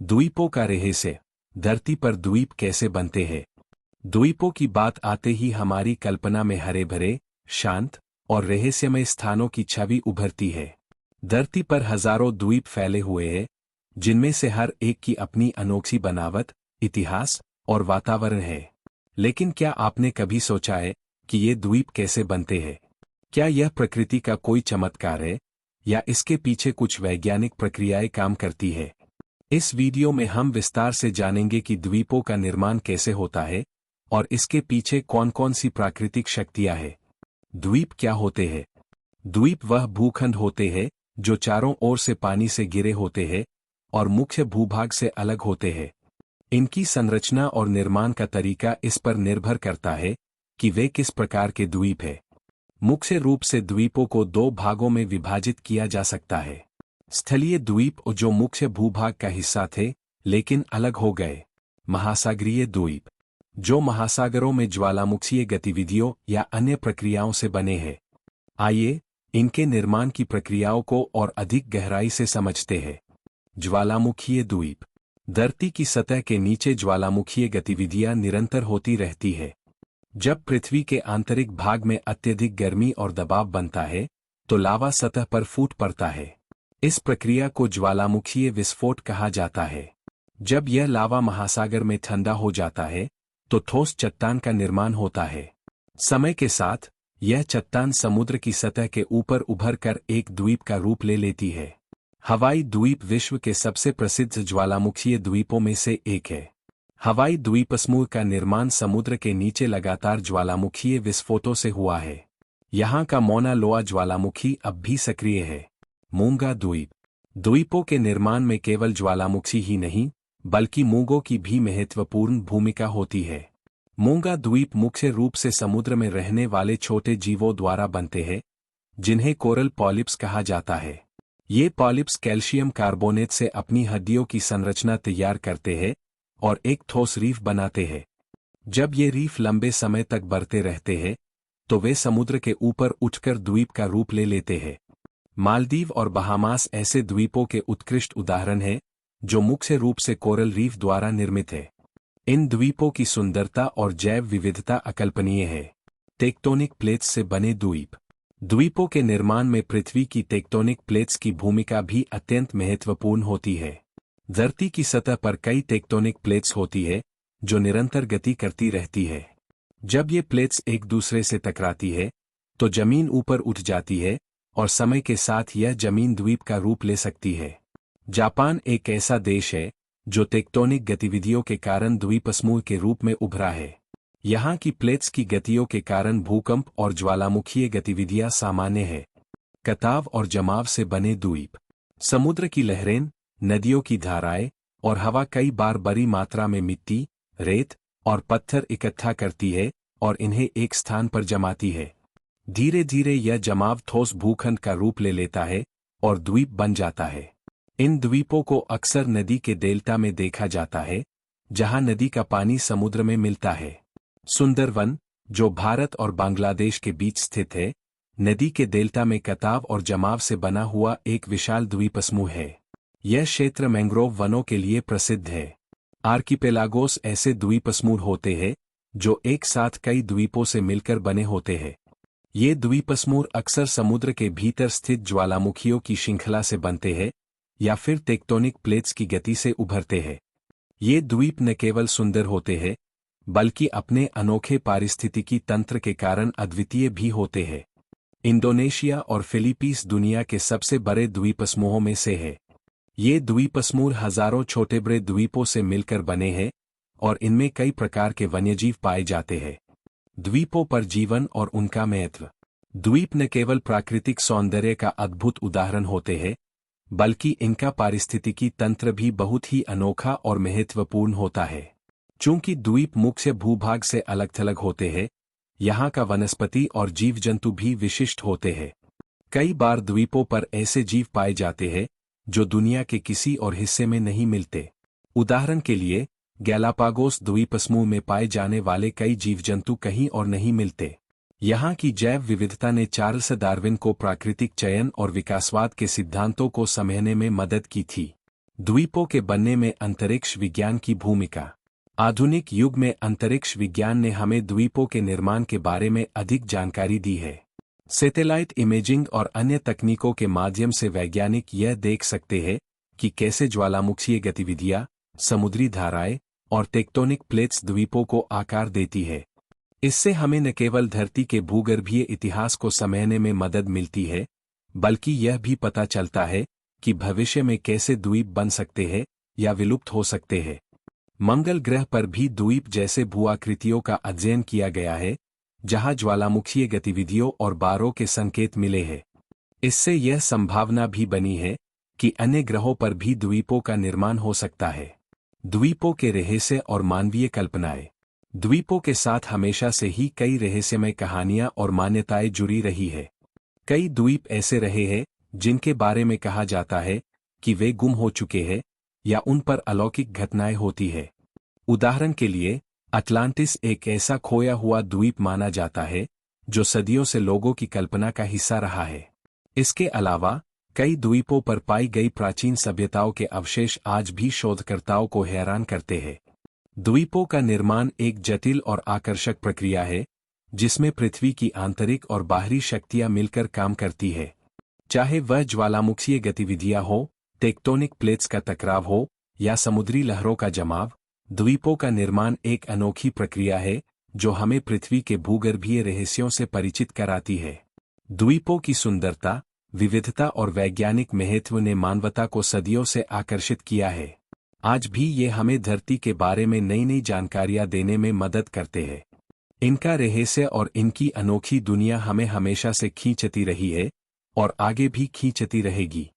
द्वीपों का रहस्य। धरती पर द्वीप कैसे बनते हैं। द्वीपों की बात आते ही हमारी कल्पना में हरे भरे, शांत और रहस्यमय स्थानों की छवि उभरती है। धरती पर हजारों द्वीप फैले हुए हैं, जिनमें से हर एक की अपनी अनोखी बनावट, इतिहास और वातावरण है। लेकिन क्या आपने कभी सोचा है कि ये द्वीप कैसे बनते हैं? क्या यह प्रकृति का कोई चमत्कार है या इसके पीछे कुछ वैज्ञानिक प्रक्रियाएं काम करती है? इस वीडियो में हम विस्तार से जानेंगे कि द्वीपों का निर्माण कैसे होता है और इसके पीछे कौन कौन सी प्राकृतिक शक्तियां हैं। द्वीप क्या होते हैं? द्वीप वह भूखंड होते हैं जो चारों ओर से पानी से घिरे होते हैं और मुख्य भूभाग से अलग होते हैं। इनकी संरचना और निर्माण का तरीका इस पर निर्भर करता है कि वे किस प्रकार के द्वीप हैं। मुख्य रूप से द्वीपों को दो भागों में विभाजित किया जा सकता है। स्थलीय द्वीप जो मुख्य भूभाग का हिस्सा थे लेकिन अलग हो गए। महासागरीय द्वीप जो महासागरों में ज्वालामुखीय गतिविधियों या अन्य प्रक्रियाओं से बने हैं। आइए इनके निर्माण की प्रक्रियाओं को और अधिक गहराई से समझते हैं। ज्वालामुखीय द्वीप। धरती की सतह के नीचे ज्वालामुखीय गतिविधियां निरंतर होती रहती है। जब पृथ्वी के आंतरिक भाग में अत्यधिक गर्मी और दबाव बनता है तो लावा सतह पर फूट पड़ता है। इस प्रक्रिया को ज्वालामुखीय विस्फोट कहा जाता है। जब यह लावा महासागर में ठंडा हो जाता है तो ठोस चट्टान का निर्माण होता है। समय के साथ यह चट्टान समुद्र की सतह के ऊपर उभर कर एक द्वीप का रूप ले लेती है। हवाई द्वीप विश्व के सबसे प्रसिद्ध ज्वालामुखीय द्वीपों में से एक है। हवाई द्वीपसमूह का निर्माण समुद्र के नीचे लगातार ज्वालामुखीय विस्फोटों से हुआ है। यहाँ का मौना लोआ ज्वालामुखी अब भी सक्रिय है। मूंगा द्वीप। द्वीपों के निर्माण में केवल ज्वालामुखी ही नहीं बल्कि मूंगों की भी महत्वपूर्ण भूमिका होती है। मूंगा द्वीप मुख्य रूप से समुद्र में रहने वाले छोटे जीवों द्वारा बनते हैं, जिन्हें कोरल पॉलिप्स कहा जाता है। ये पॉलिप्स कैल्शियम कार्बोनेट से अपनी हड्डियों की संरचना तैयार करते हैं और एक ठोस रीफ बनाते हैं। जब ये रीफ लंबे समय तक बढ़ते रहते हैं तो वे समुद्र के ऊपर उठकर द्वीप का रूप ले लेते हैं। मालदीव और बहामास ऐसे द्वीपों के उत्कृष्ट उदाहरण हैं जो मुख्य रूप से कोरल रीफ द्वारा निर्मित है। इन द्वीपों की सुंदरता और जैव विविधता अकल्पनीय है। टेक्टोनिक प्लेट्स से बने द्वीप। द्वीपों के निर्माण में पृथ्वी की टेक्टोनिक प्लेट्स की भूमिका भी अत्यंत महत्वपूर्ण होती है। धरती की सतह पर कई टेक्टोनिक प्लेट्स होती है जो निरंतर गति करती रहती है। जब ये प्लेट्स एक दूसरे से टकराती है तो जमीन ऊपर उठ जाती है और समय के साथ यह जमीन द्वीप का रूप ले सकती है। जापान एक ऐसा देश है जो टेक्टोनिक गतिविधियों के कारण द्वीपसमूह के रूप में उभरा है। यहाँ की प्लेट्स की गतियों के कारण भूकंप और ज्वालामुखीय गतिविधियां सामान्य है। कटाव और जमाव से बने द्वीप। समुद्र की लहरें, नदियों की धाराएं और हवा कई बार बड़ी मात्रा में मिट्टी, रेत और पत्थर इकट्ठा करती है और इन्हें एक स्थान पर जमाती है। धीरे धीरे यह जमाव ठोस भूखंड का रूप ले लेता है और द्वीप बन जाता है। इन द्वीपों को अक्सर नदी के डेल्टा में देखा जाता है, जहां नदी का पानी समुद्र में मिलता है। सुंदरवन, जो भारत और बांग्लादेश के बीच स्थित है, नदी के डेल्टा में कटाव और जमाव से बना हुआ एक विशाल द्वीपसमूह है। यह क्षेत्र मैंग्रोव वनों के लिए प्रसिद्ध है। आर्किपेलागोस ऐसे द्वीपसमूह होते हैं जो एक साथ कई द्वीपों से मिलकर बने होते हैं। ये द्वीपसमूह अक्सर समुद्र के भीतर स्थित ज्वालामुखियों की श्रृंखला से बनते हैं या फिर टेक्टोनिक प्लेट्स की गति से उभरते हैं। ये द्वीप न केवल सुंदर होते हैं बल्कि अपने अनोखे पारिस्थितिकी तंत्र के कारण अद्वितीय भी होते हैं। इंडोनेशिया और फिलीपींस दुनिया के सबसे बड़े द्वीपसमूहों में से है। ये द्वीपसमूह हजारों छोटे बड़े द्वीपों से मिलकर बने हैं और इनमें कई प्रकार के वन्यजीव पाए जाते हैं। द्वीपों पर जीवन और उनका महत्व। द्वीप न केवल प्राकृतिक सौंदर्य का अद्भुत उदाहरण होते हैं बल्कि इनका पारिस्थितिकी तंत्र भी बहुत ही अनोखा और महत्वपूर्ण होता है। चूंकि द्वीप मुख्य भूभाग से अलग थलग होते हैं, यहाँ का वनस्पति और जीव जंतु भी विशिष्ट होते हैं। कई बार द्वीपों पर ऐसे जीव पाए जाते हैं जो दुनिया के किसी और हिस्से में नहीं मिलते। उदाहरण के लिए गैलापागोस द्वीपसमूह में पाए जाने वाले कई जीव जंतु कहीं और नहीं मिलते। यहाँ की जैव विविधता ने चार्ल्स डार्विन को प्राकृतिक चयन और विकासवाद के सिद्धांतों को समझने में मदद की थी। द्वीपों के बनने में अंतरिक्ष विज्ञान की भूमिका। आधुनिक युग में अंतरिक्ष विज्ञान ने हमें द्वीपों के निर्माण के बारे में अधिक जानकारी दी है। सैटेलाइट इमेजिंग और अन्य तकनीकों के माध्यम से वैज्ञानिक यह देख सकते हैं कि कैसे ज्वालामुखीय गतिविधियां, समुद्री धाराएं और टेक्टोनिक प्लेट्स द्वीपों को आकार देती है। इससे हमें न केवल धरती के भूगर्भीय इतिहास को समझने में मदद मिलती है, बल्कि यह भी पता चलता है कि भविष्य में कैसे द्वीप बन सकते हैं या विलुप्त हो सकते हैं। मंगल ग्रह पर भी द्वीप जैसे भूआकृतियों का अध्ययन किया गया है, जहां ज्वालामुखीय गतिविधियों और बारों के संकेत मिले हैं। इससे यह संभावना भी बनी है कि अन्य ग्रहों पर भी द्वीपों का निर्माण हो सकता है। द्वीपों के रहस्य और मानवीय कल्पनाएं। द्वीपों के साथ हमेशा से ही कई रहस्यमय कहानियां और मान्यताएं जुड़ी रही है। कई द्वीप ऐसे रहे हैं जिनके बारे में कहा जाता है कि वे गुम हो चुके हैं या उन पर अलौकिक घटनाएं होती है। उदाहरण के लिए, अटलांटिस एक ऐसा खोया हुआ द्वीप माना जाता है जो सदियों से लोगों की कल्पना का हिस्सा रहा है। इसके अलावा कई द्वीपों पर पाई गई प्राचीन सभ्यताओं के अवशेष आज भी शोधकर्ताओं को हैरान करते हैं। द्वीपों का निर्माण एक जटिल और आकर्षक प्रक्रिया है, जिसमें पृथ्वी की आंतरिक और बाहरी शक्तियां मिलकर काम करती है। चाहे वह ज्वालामुखीय गतिविधियां हो, टेक्टोनिक प्लेट्स का टकराव हो या समुद्री लहरों का जमाव, द्वीपों का निर्माण एक अनोखी प्रक्रिया है जो हमें पृथ्वी के भूगर्भीय रहस्यों से परिचित कराती है। द्वीपों की सुंदरता, विविधता और वैज्ञानिक महत्व ने मानवता को सदियों से आकर्षित किया है। आज भी ये हमें धरती के बारे में नई नई जानकारियां देने में मदद करते हैं। इनका रहस्य और इनकी अनोखी दुनिया हमें हमेशा से खींचती रही है और आगे भी खींचती रहेगी।